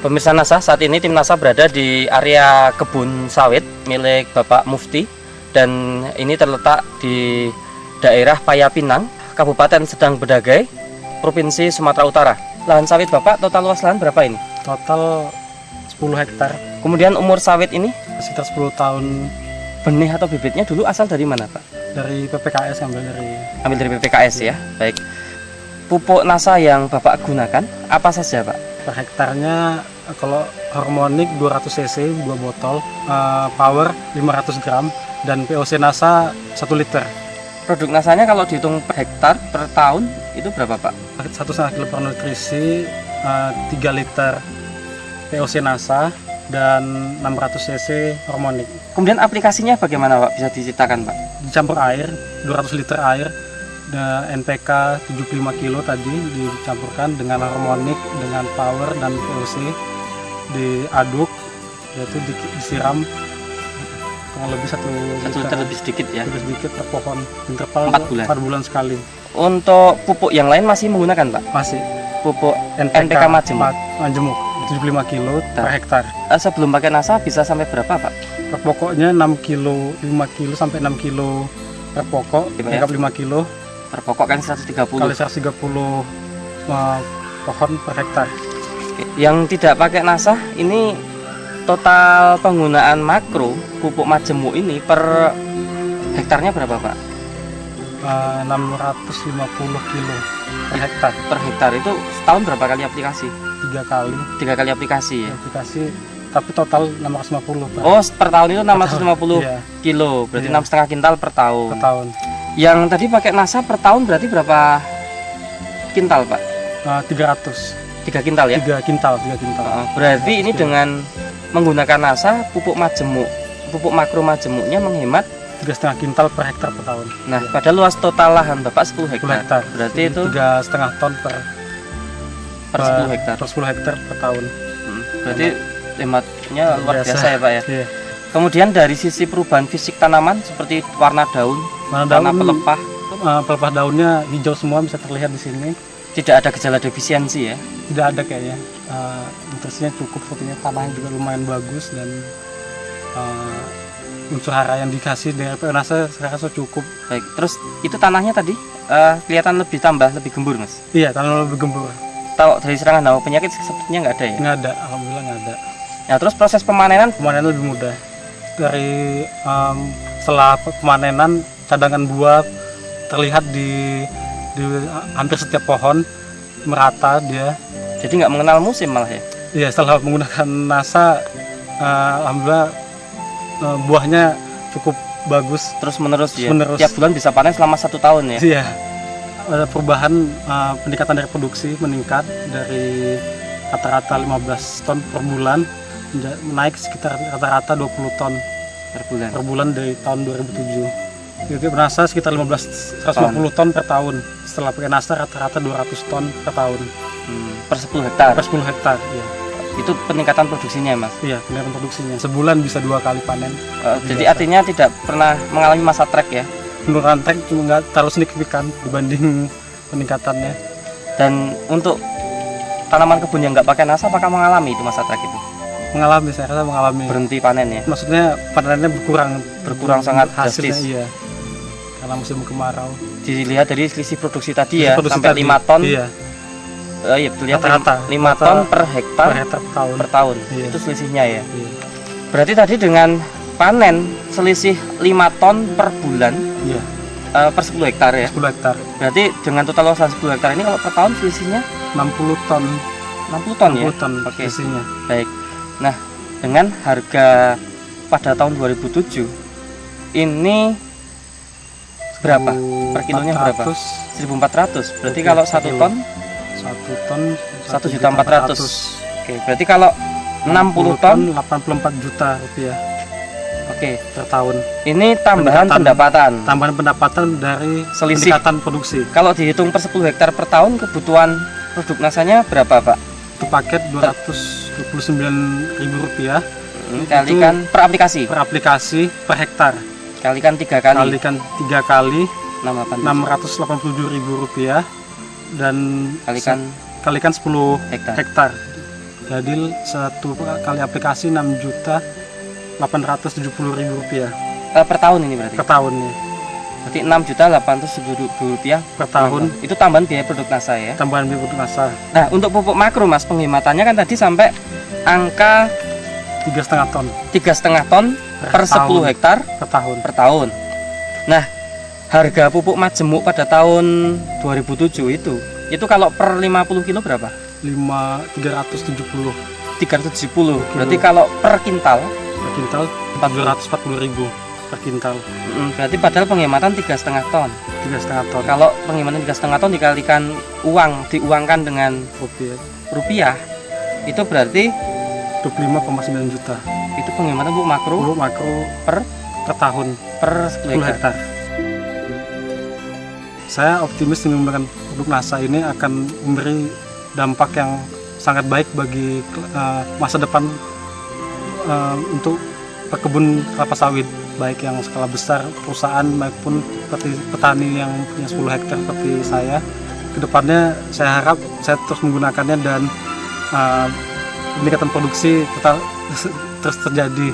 Pemirsa NASA, saat ini tim NASA berada di area kebun sawit milik Bapak Mufti, dan ini terletak di daerah Payapinang, Kabupaten Sedang Bedagai, Provinsi Sumatera Utara. Lahan sawit Bapak, total luas lahan berapa ini? Total 10 hektar. Kemudian umur sawit ini? Sekitar 10 tahun. Benih atau bibitnya dulu asal dari mana Pak? Dari PPKS, Ambil dari PPKS ya. Baik. Pupuk NASA yang Bapak gunakan apa saja Pak? Per hektarnya kalau harmonik 200 cc 2 botol, power 500 gram, dan POC NASA 1 liter. Produk NASA-nya kalau dihitung per hektar per tahun itu berapa Pak? 1,5 kilo per nutrisi, 3 liter POC NASA, dan 600 cc harmonik. Kemudian aplikasinya bagaimana Pak? Bisa diceritakan Pak? Dicampur air, 200 liter air, NPK 75 kilo tadi dicampurkan dengan harmonik, dengan power dan POC, diaduk, yaitu disiram kurang lebih 1 liter lebih sedikit ya? Lebih sedikit per pohon, interval 4 bulan sekali. Untuk pupuk yang lain masih menggunakan Pak? Masih. Pupuk NPK Majemuk 75 kilo per hektar. Sebelum pakai NASA bisa sampai berapa Pak? Per pokoknya 6 kilo, 5 kilo sampai 6 kilo per pokok, ya? 5 kilo. Per pokok kan 130. Kali 130 pohon per hektar. Yang tidak pakai NASA ini total penggunaan makro pupuk majemuk ini per hektarnya berapa Pak? 650 kilo per hektar. Per hektar itu setahun berapa kali aplikasi? 3 kali. 3 kali aplikasi ya? Aplikasi, tapi total 650 per. Oh, per tahun itu 650 iya. kilo, berarti Iya. 6,5 kintal per tahun. Per tahun. Yang tadi pakai NASA per tahun berarti berapa kintal Pak? 300. 3 kintal ya? 3 kintal. Berarti ini dengan menggunakan NASA, pupuk makro majemuknya menghemat 3,5 kintal per hektar per tahun. Nah, pada luas total lahan Bapak 10 hektar. Berarti itu 3,5 ton per 10 hektar. Per 10 hektar per tahun. Berarti hematnya luar biasa ya Pak ya? Iya. Kemudian dari sisi perubahan fisik tanaman seperti warna daun, warna pelepah. Pelepah daunnya hijau semua, bisa terlihat di sini. Tidak ada gejala defisiensi ya? Tidak ada kayaknya. Nutrisinya cukup, sepertinya tanahnya juga lumayan bagus, dan unsur hara yang dikasih dari NASA saya rasa cukup. Baik, terus itu tanahnya tadi kelihatan lebih gembur Mas? Iya, tanah lebih gembur. Tahu dari serangan hama penyakit sepertinya nggak ada ya? Nggak ada, alhamdulillah nggak ada. Nah, terus proses pemanenan? Pemanenan lebih mudah. Dari setelah pemanenan, cadangan buah terlihat di hampir setiap pohon, merata dia. Jadi nggak mengenal musim malah ya? Iya, setelah menggunakan NASA, alhamdulillah buahnya cukup bagus. Terus menerus ya? Menerus. Tiap bulan bisa panen selama 1 tahun ya? Iya. Ada perubahan, peningkatan dari produksi meningkat dari rata-rata 15 ton per bulan, naik sekitar rata-rata 20 ton per bulan dari tahun 2007. Jadi NASA sekitar 150 ton per tahun. Setelah pakai NASA rata-rata 200 ton per tahun. Per 10 hektar? Per 10 hektar, iya. Itu peningkatan produksinya Mas? Iya, peningkatan produksinya. Sebulan bisa 2 kali panen. Jadi artinya tidak pernah mengalami masa trek ya? Penurunan trek cuma nggak terlalu signifikan dibanding peningkatannya. Dan untuk tanaman kebun yang nggak pakai NASA, apakah mengalami itu masa trek itu? Mengalami, saya rasa mengalami. Berhenti panen ya? Maksudnya panennya berkurang sangat hasilnya, drastis. iya. Karena musim kemarau. Dilihat dari selisih produksi tadi ya, sampai 5 ton. Iya. Iya, betul ya. Rata-rata 5 ton per hektar per tahun. Iya. Itu selisihnya ya. Iya. Berarti tadi dengan panen selisih 5 ton per bulan. Iya. Per 10 hektar ya. 10 hektar. Berarti dengan total luasan 10 hektar ini kalau per tahun selisihnya 60 ton. 60 ton ya. 60 ton selisihnya. Baik. Nah, dengan harga pada tahun 2007 ini berapa? Per kilonya berapa? 1.400. Berarti kalau 1 ton 1.400.000. Oke, berarti kalau 60 ton 84 juta rupiah. Oke, per tahun. Ini tambahan pendapatan. Tambahan pendapatan dari selisih peningkatan produksi. Kalau dihitung per 10 hektar per tahun, kebutuhan produk NASA-nya berapa, Pak? Itu paket Rp229.000. Kalikan per aplikasi. Per aplikasi per hektar. Kalikan 3 kali. Kalikan 3 kali. Rp687.000 dan kalikan 10 hektar. Jadi satu kali aplikasi 6.870.000 rupiah Per tahun ini berarti? per tahun nih. Berarti 6.870.000 rupiah Per tahun. Itu tambahan biaya produk NASA ya? Tambahan biaya produk NASA Nah, untuk pupuk makro Mas, penghematannya kan tadi sampai angka 3,5 ton 3,5 ton per 10 tahun. hektar per tahun. per tahun. Nah, harga pupuk majemuk pada tahun 2007 itu kalau per 50 kilo berapa? 370 370. Berarti kalau per kintal per kintal 440.000 per kintal. Berarti padahal penghematan 3,5 ton. 3,5 ton Kalau penghematan 3,5 ton dikalikan diuangkan dengan rupiah, itu berarti 25,9 juta. itu penghematan pupuk makro Pupuk makro per tahun per 10 10 hektar. hektar. Saya optimis dengan menggunakan produk NASA ini akan memberi dampak yang sangat baik bagi masa depan untuk perkebun kelapa sawit, baik yang skala besar perusahaan maupun seperti petani yang punya 10 hektar seperti saya. Kedepannya saya harap saya terus menggunakannya dan peningkatan produksi tetap terus terjadi,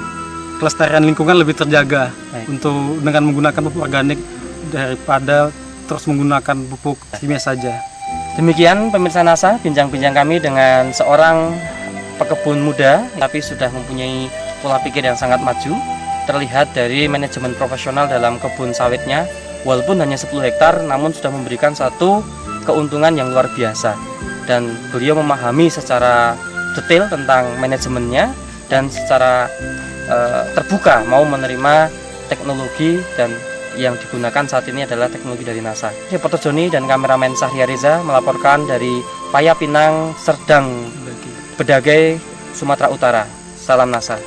kelestarian lingkungan lebih terjaga. Baik. Untuk dengan menggunakan pupuk organik daripada terus menggunakan pupuk kimia saja. Demikian pemirsa NASA, bincang-bincang kami dengan seorang pekebun muda tapi sudah mempunyai pola pikir yang sangat maju. Terlihat dari manajemen profesional dalam kebun sawitnya, walaupun hanya 10 hektar namun sudah memberikan satu keuntungan yang luar biasa. Dan beliau memahami secara detail tentang manajemennya dan secara terbuka mau menerima teknologi dan yang digunakan saat ini adalah teknologi dari NASA. Reporter Joni dan kameramen Sahria Reza melaporkan dari Payapinang, Serdang, Bedagai, Sumatera Utara. Salam NASA.